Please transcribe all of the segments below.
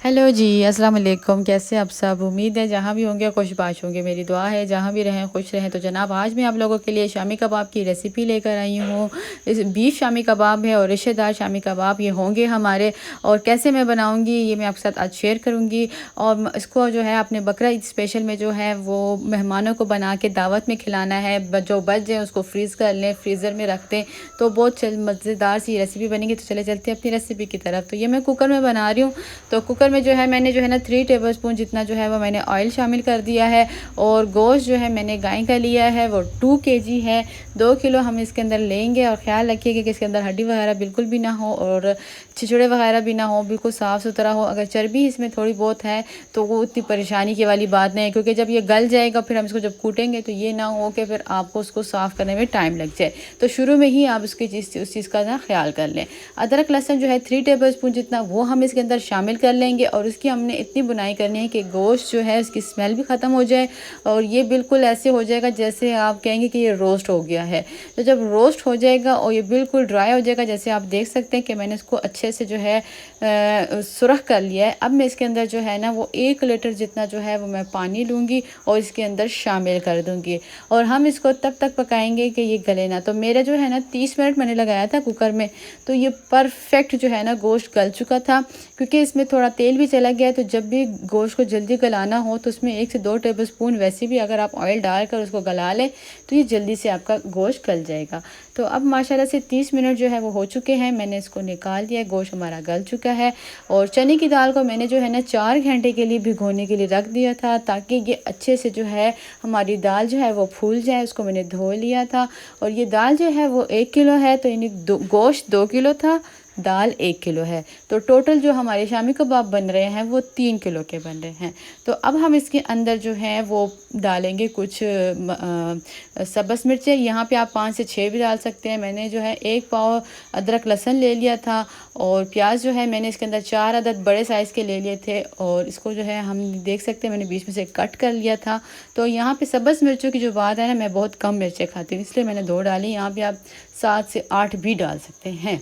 Hello जी, अस्सलाम वालेकुम। कैसे आप सब? उम्मीद है जहाँ भी होंगे खुशबाश होंगे। मेरी दुआ है जहाँ भी रहें खुश रहें। तो जनाब आज मैं आप लोगों के लिए शामी कबाब की रेसिपी लेकर आई हूँ। इस बीफ शामी कबाब है और रिश्तेदार शामी कबाब ये होंगे हमारे। और कैसे मैं बनाऊँगी ये मैं आपके साथ आज शेयर करूँगी। और इसको जो है अपने बकरा ईद स्पेशल में जो है वो मेहमानों को बना के दावत में खिलाना है। जो बच जाए उसको फ्रीज़ कर लें, फ्रीज़र में रख दें तो बहुत मज़ेदार सी रेसिपी बनेगी। तो चले चलते हैं अपनी रेसिपी की तरफ। तो ये मैं कुकर में बना रही हूँ। तो कुकर में जो है मैंने जो है ना 3 टेबलस्पून जितना जो है वो मैंने ऑयल शामिल कर दिया है। और गोश्त जो है मैंने गाय का लिया है वो 2 केजी है। 2 किलो हम इसके अंदर लेंगे और ख़्याल रखिएगा कि इसके अंदर हड्डी वगैरह बिल्कुल भी ना हो और छिछड़े वगैरह भी ना हो, बिल्कुल साफ़ सुथरा हो। अगर चर्बी इसमें थोड़ी बहुत है तो वो उतनी परेशानी की वाली बात नहीं है, क्योंकि जब ये गल जाएगा फिर हम इसको जब कूटेंगे तो ये ना हो कि फिर आपको उसको साफ़ करने में टाइम लग जाए। तो शुरू में ही आप उस चीज़ का ना ख्याल कर लें। अदरक लहसुन जो है 3 टेबलस्पून जितना वो हम इसके अंदर शामिल कर लेंगे। और उसकी हमने इतनी बुनाई करनी है कि गोश्त जो है उसकी स्मेल भी ख़त्म हो जाए और ये बिल्कुल ऐसे हो जाएगा जैसे आप कहेंगे कि ये रोस्ट हो गया है। तो जब रोस्ट हो जाएगा और ये बिल्कुल ड्राई हो जाएगा, जैसे आप देख सकते हैं कि मैंने इसको अच्छे से जो है सुरख कर लिया है। अब मैं इसके अंदर जो है ना वो 1 लीटर जितना जो है वो मैं पानी लूँगी और इसके अंदर शामिल कर दूँगी। और हम इसको तब तक पकाएंगे कि ये गले ना। तो मेरा जो है ना 30 मिनट मैंने लगाया था कुकर में, तो ये परफेक्ट जो है ना गोश्त गल चुका था, क्योंकि इसमें थोड़ा तेल भी चला गया है। तो जब भी गोश्त को जल्दी गलाना हो तो उसमें 1 से 2 टेबलस्पून वैसे भी अगर आप ऑयल डालकर उसको गला लें तो ये जल्दी से आपका गोश्त गल जाएगा। तो अब माशाल्लाह से 30 मिनट जो है वो हो चुके हैं। मैंने इसको निकाल दिया, गोश्त हमारा गल चुका है। और चने की दाल को मैंने जो है ना 4 घंटे के लिए भिगोने के लिए रख दिया था, ताकि ये अच्छे से जो है हमारी दाल जो है वो फूल जाए। उसको मैंने धो लिया था। और ये दाल जो है वो 1 किलो है, तो यानी गोश्त 2 किलो था, दाल 1 किलो है। तो टोटल जो हमारे शामी कबाब बन रहे हैं वो 3 किलो के बन रहे हैं। तो अब हम इसके अंदर जो है वो डालेंगे कुछ सब्ज़ मिर्चें। यहाँ पे आप 5 से 6 भी डाल सकते हैं। मैंने जो है 1 पाव अदरक लहसुन ले लिया था। और प्याज जो है मैंने इसके अंदर 4 अदद बड़े साइज़ के ले लिए थे। और इसको जो है हम देख सकते हैं मैंने बीच में से कट कर लिया था। तो यहाँ पे सब्ज़ मिर्चों की जो बात है ना, मैं बहुत कम मिर्चें खाती हूँ, इसलिए मैंने 2 डाली। यहाँ पे आप 7 से 8 भी डाल सकते हैं।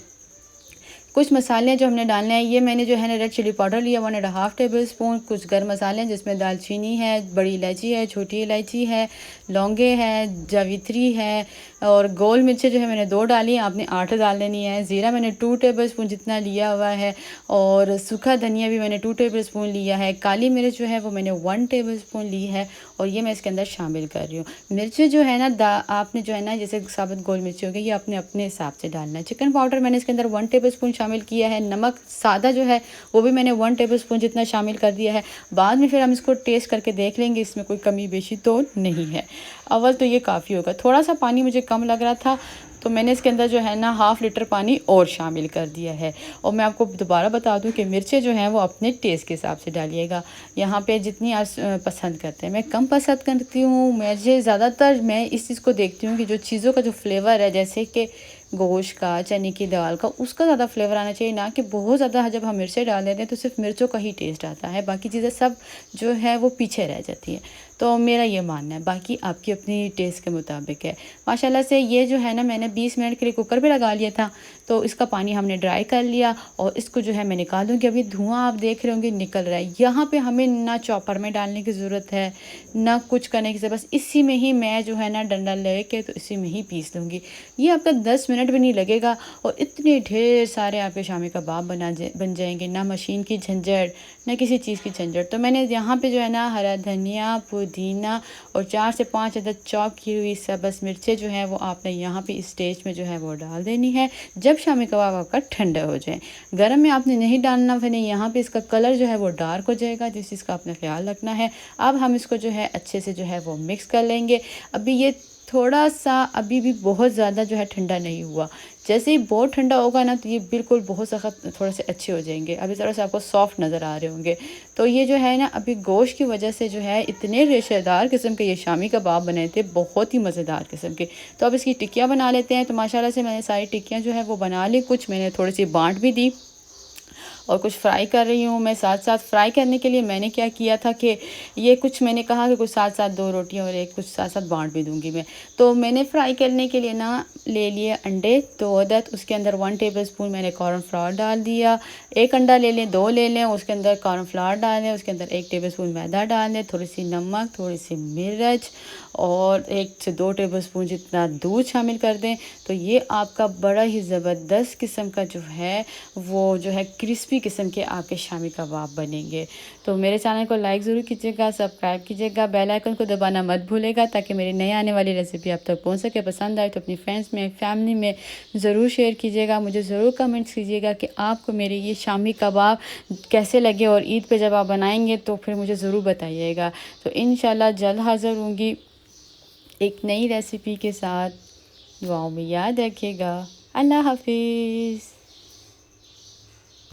कुछ मसाले जो हमने डालने हैं, ये मैंने जो है ना रेड चिली पाउडर लिया 1.5 टेबल स्पून। कुछ गर्म मसाले हैं जिसमें दालचीनी है, बड़ी इलायची है, छोटी इलायची है, लौंगे हैं, जावित्री है। और गोल मिर्चें जो है मैंने 2 डाली, आपने 8 डाल लेनी है। ज़ीरा मैंने 2 टेबल स्पून जितना लिया हुआ है। और सूखा धनिया भी मैंने 2 टेबल स्पून लिया है। काली मिर्च जो है वो मैंने 1 टेबल स्पून ली है और ये मैं इसके अंदर शामिल कर रही हूँ। मिर्चें जो है ना आपने जो है ना जैसे साबुत गोल मिर्ची हो गई, ये आपने अपने हिसाब से डालना है। चिकन पाउडर मैंने इसके अंदर 1 टेबल स्पून शामिल किया है। नमक सादा जो है वो भी मैंने 1 टेबल स्पून जितना शामिल कर दिया है। बाद में फिर हम इसको टेस्ट करके देख लेंगे इसमें कोई कमी बेशी तो नहीं है। अव्वल तो ये काफ़ी होगा। थोड़ा सा पानी मुझे कम लग रहा था तो मैंने इसके अंदर जो है ना 1/2 लीटर पानी और शामिल कर दिया है। और मैं आपको दोबारा बता दूं कि मिर्चें जो हैं वो अपने टेस्ट के हिसाब से डालिएगा। यहाँ पे जितनी आप पसंद करते हैं, मैं कम पसंद करती हूँ। मुझे ज़्यादातर मैं इस चीज़ को देखती हूँ कि जो चीज़ों का जो फ्लेवर है, जैसे कि गोश्त का, चने की दाल का, उसका ज़्यादा फ्लेवर आना चाहिए, ना कि बहुत ज़्यादा जब हम मिर्चें डाल देते हैं तो सिर्फ मिर्चों का ही टेस्ट आता है, बाकी चीज़ें सब जो है वो पीछे रह जाती हैं। तो मेरा ये मानना है, बाकी आपकी अपनी टेस्ट के मुताबिक है। माशाल्लाह से ये जो है ना मैंने 20 मिनट के लिए कुकर पे लगा लिया था, तो इसका पानी हमने ड्राई कर लिया और इसको जो है मैं निकाल दूँगी। अभी धुआं आप देख रहे होंगे निकल रहा है। यहाँ पे हमें ना चॉपर में डालने की ज़रूरत है ना कुछ करने की, बस इसी में ही मैं जो है ना डंडा लेके तो इसी में ही पीस लूँगी। ये आपका 10 मिनट भी नहीं लगेगा और इतने ढेर सारे आपके शामी कबाब बन जाएंगे। ना मशीन की झंझट, ना किसी चीज़ की झंझट। तो मैंने यहाँ पे जो है ना हरा धनिया, पुदीना और 4 से 5 अदद चॉप की हुई सब्ज़ मिर्चें जो है वो आपने यहाँ पे इस स्टेज में जो है वो डाल देनी है, जब शामी कबाब आपका ठंडा हो जाए। गर्म में आपने नहीं डालना, फिर यहाँ पे इसका कलर जो है वो डार्क हो जाएगा, जिस चीज़ का आपने ख्याल रखना है। अब हम इसको जो है अच्छे से जो है वो मिक्स कर लेंगे। अभी ये थोड़ा सा अभी भी बहुत ज़्यादा जो है ठंडा नहीं हुआ। जैसे ही बहुत ठंडा होगा ना तो ये बिल्कुल बहुत सख्त थोड़े से अच्छे हो जाएंगे। अभी ज़रा से आपको सॉफ्ट नज़र आ रहे होंगे। तो ये जो है ना अभी गोश्त की वजह से जो है इतने रेशेदार किस्म के ये शामी कबाब बने थे, बहुत ही मज़ेदार किस्म के। तो अब इसकी टिक्कियाँ बना लेते हैं। तो माशाल्लाह से मैंने सारी टिक्कियाँ जो है वो बना ली, कुछ मैंने थोड़ी सी बाँट भी दी और कुछ फ्राई कर रही हूँ मैं। साथ साथ फ्राई करने के लिए मैंने क्या किया था कि ये कुछ मैंने कहा कि कुछ साथ साथ 2 रोटियाँ और एक कुछ साथ साथ बाँट भी दूँगी मैं। तो मैंने फ्राई करने के लिए ना ले लिए अंडे 2 अदद, उसके अंदर 1 टेबलस्पून मैंने कॉर्नफ्लावर डाल दिया। 1 अंडा ले लें, 2 ले लें, उसके अंदर कॉर्नफ्लावर डाल दें, उसके अंदर 1 टेबलस्पून मैदा डाल दें, थोड़ी-सी नमक, थोड़ी-सी मिर्च और 1 से 2 टेबलस्पून जितना दूध शामिल कर दें। तो ये आपका बड़ा ही ज़बरदस्त किस्म का जो है वो जो है क्रिस्पी किस्म के आपके शामी कबाब बनेंगे। तो मेरे चैनल को लाइक ज़रूर कीजिएगा, सब्सक्राइब कीजिएगा, बेल आइकन को दबाना मत भूलिएगा ताकि मेरी नई आने वाली रेसिपी आप तक पहुंच सके। पसंद आए तो अपनी फ्रेंड्स में, फैमिली में ज़रूर शेयर कीजिएगा। मुझे ज़रूर कमेंट्स कीजिएगा कि आपको मेरे ये शामी कबाब कैसे लगे और ईद पे जब आप बनाएंगे तो फिर मुझे ज़रूर बताइएगा। तो इंशाल्लाह जल्द हाज़िर होंगी एक नई रेसिपी के साथ। दुआओं में याद रखिएगा। अल्लाह हाफिज़।